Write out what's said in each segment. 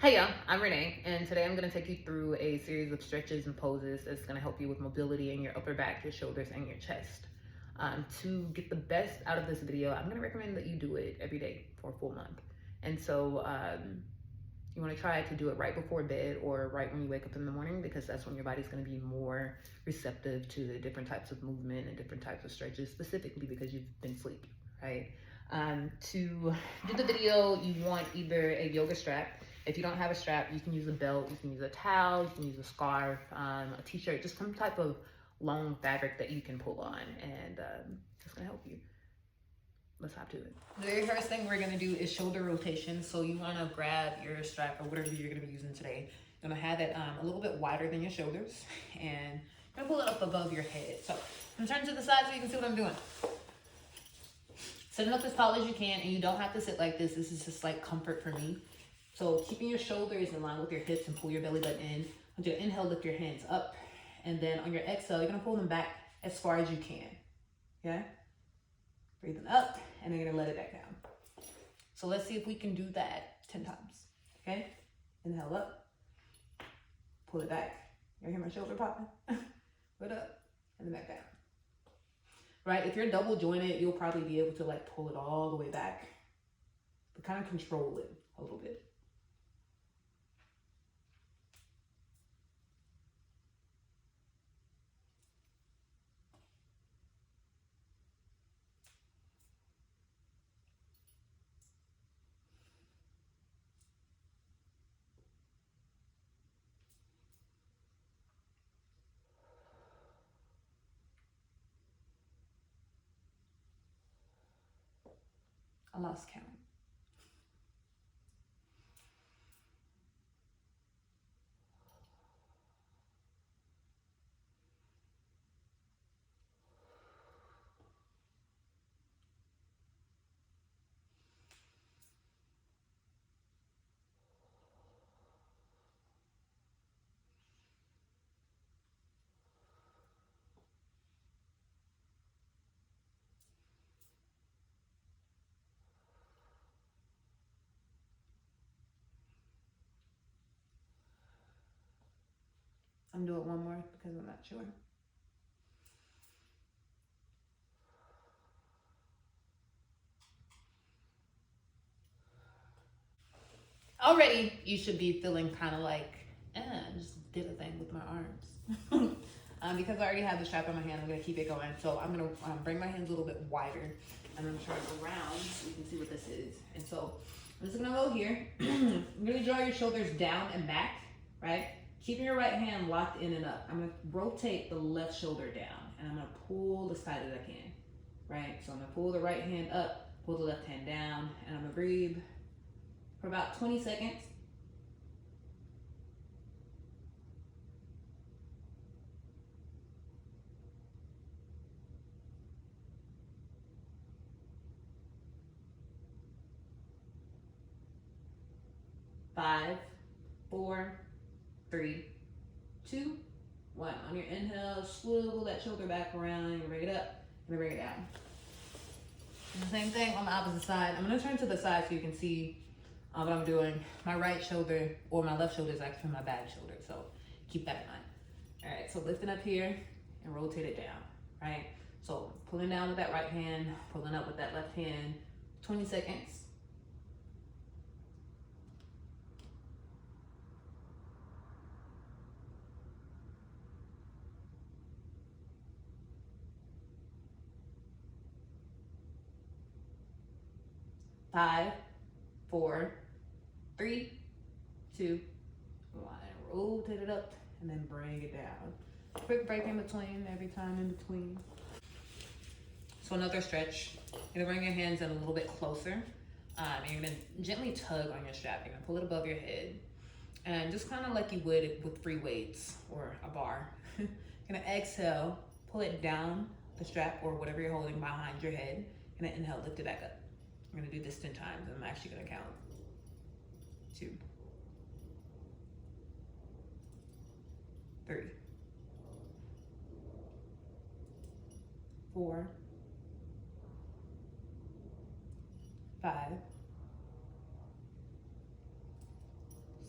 Hey y'all, I'm Renee, and today I'm going to take you through a series of stretches and poses that's going to help you with mobility in your upper back, your shoulders, and your chest. To get the best out of this video, I'm going to recommend that you do it every day for a full month. And so you want to try to do it right before bed or right when you wake up in the morning, because that's when your body's going to be more receptive to the different types of movement and different types of stretches, specifically because you've been sleeping, right? To do the video, you want either a yoga strap. If you don't have a strap, you can use a belt, you can use a towel, you can use a scarf, a t-shirt, just some type of long fabric that you can pull on, and it's gonna help you. Let's hop to it. The very first thing we're gonna do is shoulder rotation. So you wanna grab your strap or whatever you're gonna be using today. You're gonna have it a little bit wider than your shoulders, and you're gonna pull it up above your head. So I'm gonna turn to the side so you can see what I'm doing. Sitting up as tall as you can, and you don't have to sit like this. This is just like comfort for me. So keeping your shoulders in line with your hips and pull your belly button in. On your inhale, lift your hands up. And then on your exhale, you're gonna pull them back as far as you can. Okay? Breathing up, and then you're gonna let it back down. So let's see if we can do that 10 times. Okay? Inhale up. Pull it back. You hear my shoulder popping? Put it up, and then back down. Right? If you're double jointed, you'll probably be able to like pull it all the way back. But kind of control it a little bit. I lost count. I'm doing one more because I'm not sure. Already, you should be feeling kind of like, I just did a thing with my arms. Because I already have the strap on my hand, I'm gonna keep it going. So I'm gonna bring my hands a little bit wider. I'm gonna turn it around so you can see what this is. And so I'm just gonna go here. You're gonna draw your shoulders down and back, right? Keeping your right hand locked in and up. I'm gonna rotate the left shoulder down, and I'm gonna pull the side that I can, right? So I'm gonna pull the right hand up, pull the left hand down, and I'm gonna breathe for about 20 seconds. Five, four, three, two, one. On your inhale, swivel that shoulder back around. You bring it up, and bring it down. And the same thing on the opposite side. I'm gonna turn to the side so you can see what I'm doing. My right shoulder, or my left shoulder, is actually my bad shoulder, so keep that in mind. All right, so lifting up here and rotate it down, right? So pulling down with that right hand, pulling up with that left hand, 20 seconds. 5, 4, 3, 2, 1. Rotate it up and then bring it down. Quick break in between, every time in between. So another stretch. You're gonna bring your hands in a little bit closer. And you're gonna gently tug on your strap. You're gonna pull it above your head. And just kind of like you would with free weights or a bar. You're gonna exhale, pull it down the strap or whatever you're holding behind your head. And then inhale, lift it back up. We're gonna do this 10 times. I'm actually gonna count. 2, 3, 4, 5,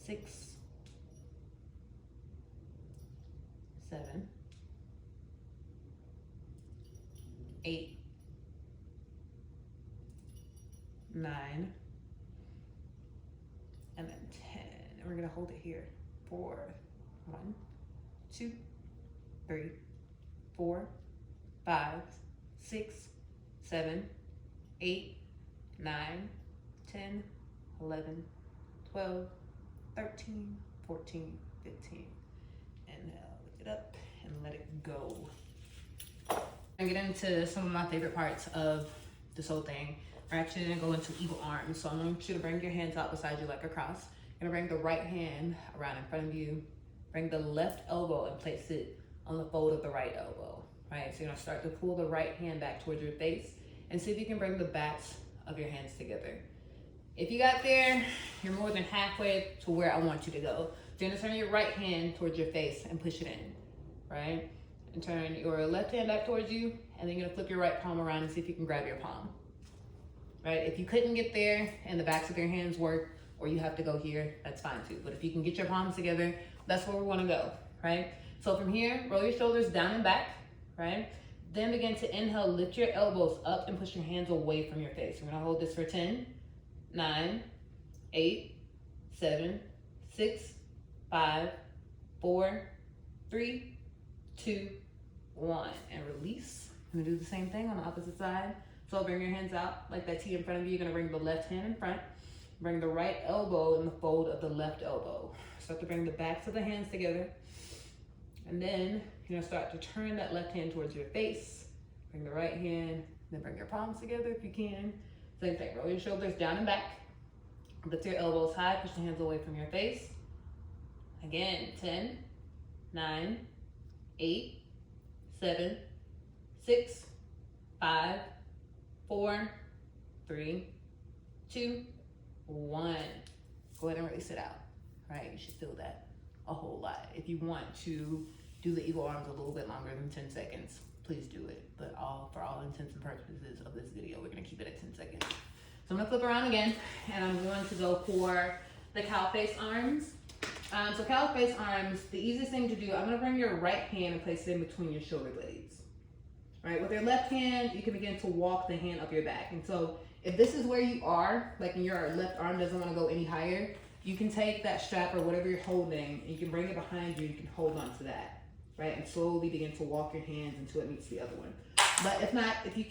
6, 7, 8, 9, and then 10. And we're gonna hold it here for 1, 2, 3, 4, 5, 6, 7, 8, 9, 10, 11, 12, 13, 14, 15. And now lift it up and let it go. I'm gonna get into some of my favorite parts of this whole thing. We're actually gonna go into eagle arms. So I want you to bring your hands out beside you like a cross. You're gonna bring the right hand around in front of you. Bring the left elbow and place it on the fold of the right elbow, right? So you're gonna start to pull the right hand back towards your face and see if you can bring the backs of your hands together. If you got there, you're more than halfway to where I want you to go. So you're gonna turn your right hand towards your face and push it in, right? And turn your left hand back towards you, and then you're gonna flip your right palm around and see if you can grab your palm, right? If you couldn't get there and the backs of your hands work, or you have to go here, that's fine too. But if you can get your palms together, that's where we wanna go, right? So from here, roll your shoulders down and back, right? Then begin to inhale, lift your elbows up and push your hands away from your face. We're gonna hold this for 10, 9, 8, 7, 6, 5, 4, 3, 2, 1, and release. I'm gonna do the same thing on the opposite side. So bring your hands out like that T in front of you. You're gonna bring the left hand in front. Bring the right elbow in the fold of the left elbow. Start to bring the backs of the hands together. And then you're gonna start to turn that left hand towards your face. Bring the right hand, then bring your palms together if you can. Same thing, roll your shoulders down and back. Lift your elbows high, push the hands away from your face. Again, 10, 9, 8, 7, 6, 5, 4, 3, 2, 1. Go ahead and release it out, right? You should feel that a whole lot. If you want to do the eagle arms a little bit longer than 10 seconds, please do it. But for all intents and purposes of this video, we're gonna keep it at 10 seconds. So I'm gonna flip around again, and I'm going to go for the cow face arms. So cow face arms, the easiest thing to do, I'm gonna bring your right hand and place it in between your shoulder blades. Right, with your left hand, you can begin to walk the hand up your back. And so if this is where you are, like your left arm doesn't wanna go any higher, you can take that strap or whatever you're holding, and you can bring it behind you, you can hold on to that, right? And slowly begin to walk your hands until it meets the other one. But if not, if you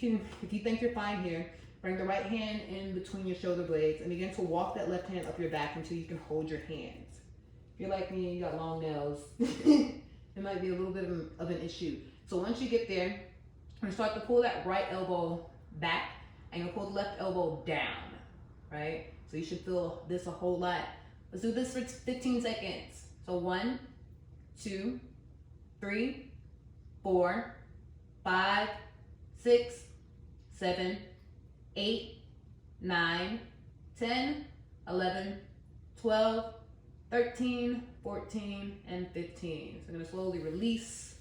think you're fine here, bring the right hand in between your shoulder blades and begin to walk that left hand up your back until you can hold your hands. If you're like me and you got long nails, it might be a little bit of an issue. So once you get there, you're gonna start to pull that right elbow back and you'll pull the left elbow down, right? So you should feel this a whole lot. Let's do this for 15 seconds. So 1, 2, 3, 4, 5, 6, 7, 8, 9, 10, 11, 12, 13, 14, and 15. So we're gonna slowly release,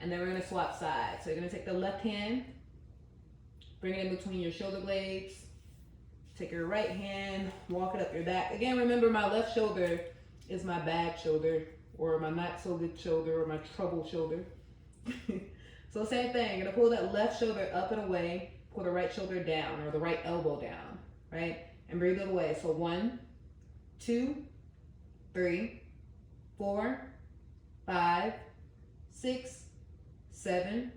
and then we're gonna swap sides. So you're gonna take the left hand, bring it in between your shoulder blades, take your right hand, walk it up your back. Again, remember my left shoulder is my bad shoulder, or my not so good shoulder, or my trouble shoulder. So same thing, you're gonna pull that left shoulder up and away, pull the right shoulder down, or the right elbow down, right? And breathe it away. So 1, 2, 3, 4, 5, 6, 7,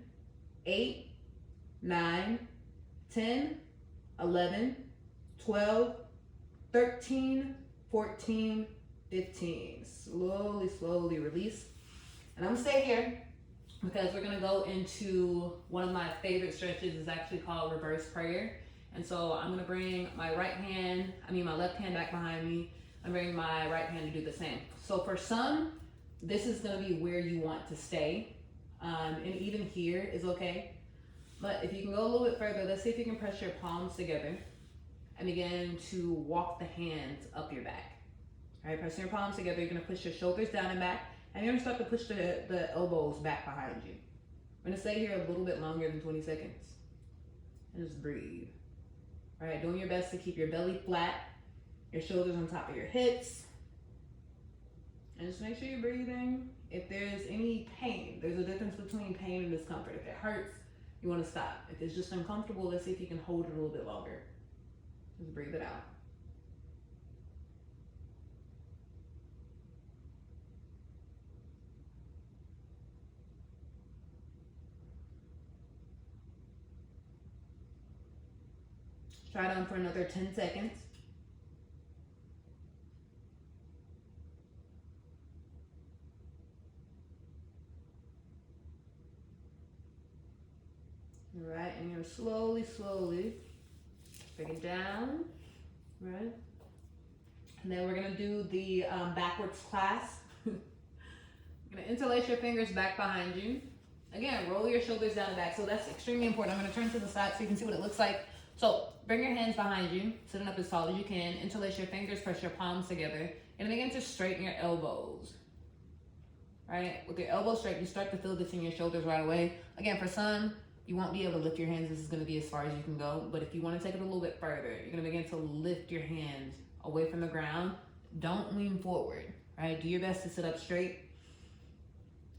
8, 9, 10, 11, 12, 13, 14, 15. Slowly release. And I'm gonna stay here because we're gonna go into one of my favorite stretches. It's actually called reverse prayer. And so I'm gonna bring my my left hand back behind me. I'm bringing my right hand to do the same. So for some, this is gonna be where you want to stay. And even here is okay. But if you can go a little bit further, let's see if you can press your palms together and begin to walk the hands up your back. All right, pressing your palms together, you're gonna push your shoulders down and back, and you're gonna start to push the elbows back behind you. I'm gonna stay here a little bit longer than 20 seconds. And just breathe. All right, doing your best to keep your belly flat, your shoulders on top of your hips, And just make sure you're breathing. If there's any pain, there's a difference between pain and discomfort. If it hurts, you want to stop. If it's just uncomfortable, let's see if you can hold it a little bit longer. Just breathe it out. Try it on for another 10 seconds. All right, and you're slowly bring it down, right? And then we're gonna do the backwards class. You're gonna interlace your fingers back behind you. Again, roll your shoulders down and back. So that's extremely important. I'm gonna turn to the side so you can see what it looks like. So bring your hands behind you, sitting up as tall as you can. Interlace your fingers, press your palms together, and begin to straighten your elbows. Right? With your elbows straight, you start to feel this in your shoulders right away. Again, for some, you won't be able to lift your hands. This is gonna be as far as you can go. But if you wanna take it a little bit further, you're gonna begin to lift your hands away from the ground. Don't lean forward, right? Do your best to sit up straight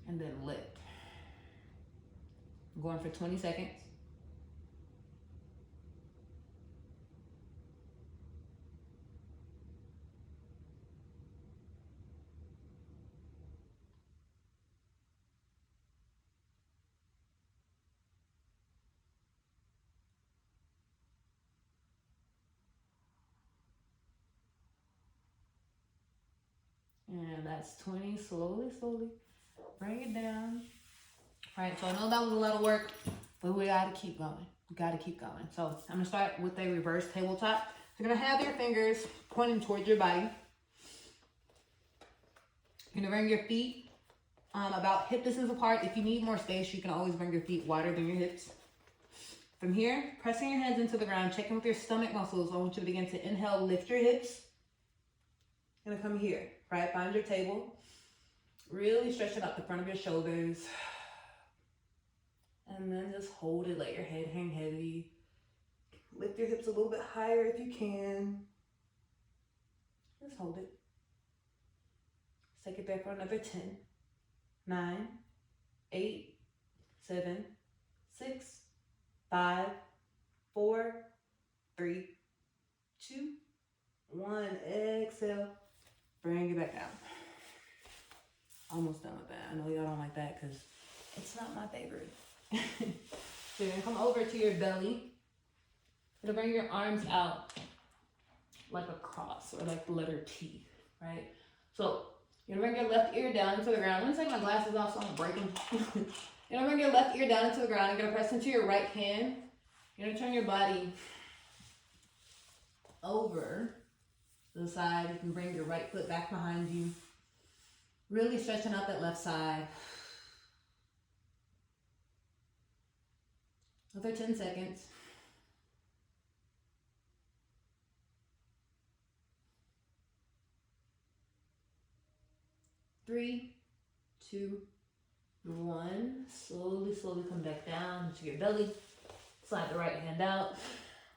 and then lift. I'm going for 20 seconds. And that's 20, slowly. Bring it down. All right, so I know that was a lot of work, but we gotta keep going. So I'm gonna start with a reverse tabletop. You're gonna have your fingers pointing towards your body. You're gonna bring your feet about hip distance apart. If you need more space, you can always bring your feet wider than your hips. From here, pressing your hands into the ground, checking with your stomach muscles. I want you to begin to inhale, lift your hips. Gonna come here, right? Find your table. Really stretching out the front of your shoulders. And then just hold it, let your head hang heavy. Lift your hips a little bit higher if you can. Just hold it. Take it back for another 10, 9, 8, 7, 6, 5, 4, 3, 2, 1. Exhale. Bring it back down. Almost done with that. I know y'all don't like that because it's not my favorite. So you're gonna come over to your belly. You're gonna bring your arms out like a cross or like the letter T, right? So you're gonna bring your left ear down into the ground. I'm gonna take my glasses off so I don't break them. You're gonna bring your left ear down into the ground. You're gonna press into your right hand. You're gonna turn your body over to the side. You can bring your right foot back behind you. Really stretching out that left side. Another 10 seconds. Three, 2, 1. Slowly come back down to your belly. Slide the right hand out.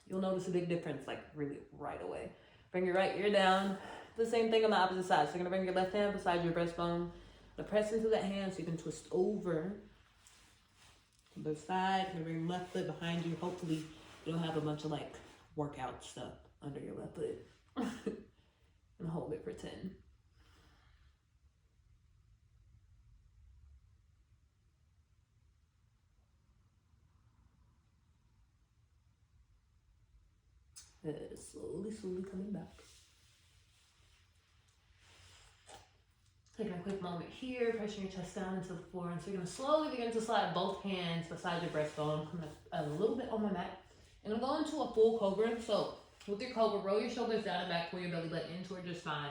You'll notice a big difference, like really right away. Bring your right ear down. The same thing on the opposite side. So you're gonna bring your left hand beside your breastbone. Press into that hand so you can twist over to the side. You're gonna bring your left foot behind you. Hopefully you don't have a bunch of like workout stuff under your left foot. And hold it for 10. Slowly coming back. Taking a quick moment here, pressing your chest down into the floor. And so you're gonna slowly begin to slide both hands beside your breastbone. Come a little bit on my mat. And I'm going to a full cobra. So with your cobra, roll your shoulders down and back, pull your belly button in towards your spine.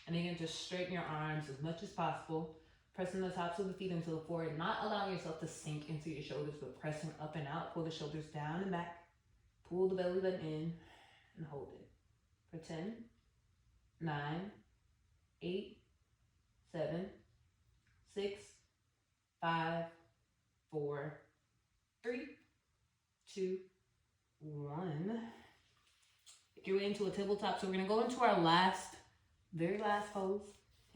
And then you can just straighten your arms as much as possible. Pressing the tops of the feet into the floor, not allowing yourself to sink into your shoulders, but pressing up and out. Pull the shoulders down and back. Pull the belly button in and hold it for 10, 9, 8, 7, 6, 5, 4, 3, 2, 1. Get your way into a tabletop. So we're gonna go into our very last pose.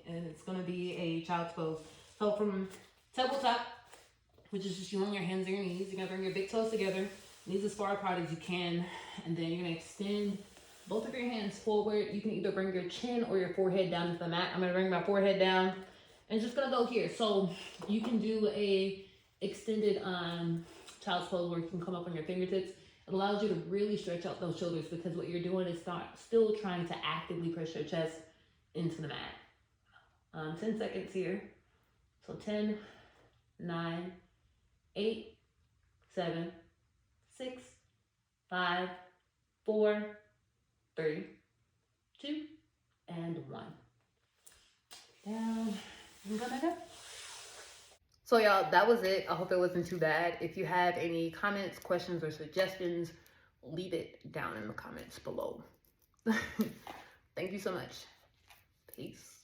and it's gonna be a child's pose. So from tabletop, which is just you on your hands and your knees, you're gonna bring your big toes together, knees as far apart as you can, and then you're gonna extend both of your hands forward. You can either bring your chin or your forehead down to the mat. I'm gonna bring my forehead down and just gonna go here. So you can do a extended child's pose where you can come up on your fingertips. It allows you to really stretch out those shoulders because what you're doing is still trying to actively push your chest into the mat. 10 seconds here. So 10, 9, 8, 7, 6, 5, 4, 3, 2, and 1. Down and go back up. So y'all, that was it. I hope it wasn't too bad. If you have any comments, questions, or suggestions, leave it down in the comments below. Thank you so much. Peace.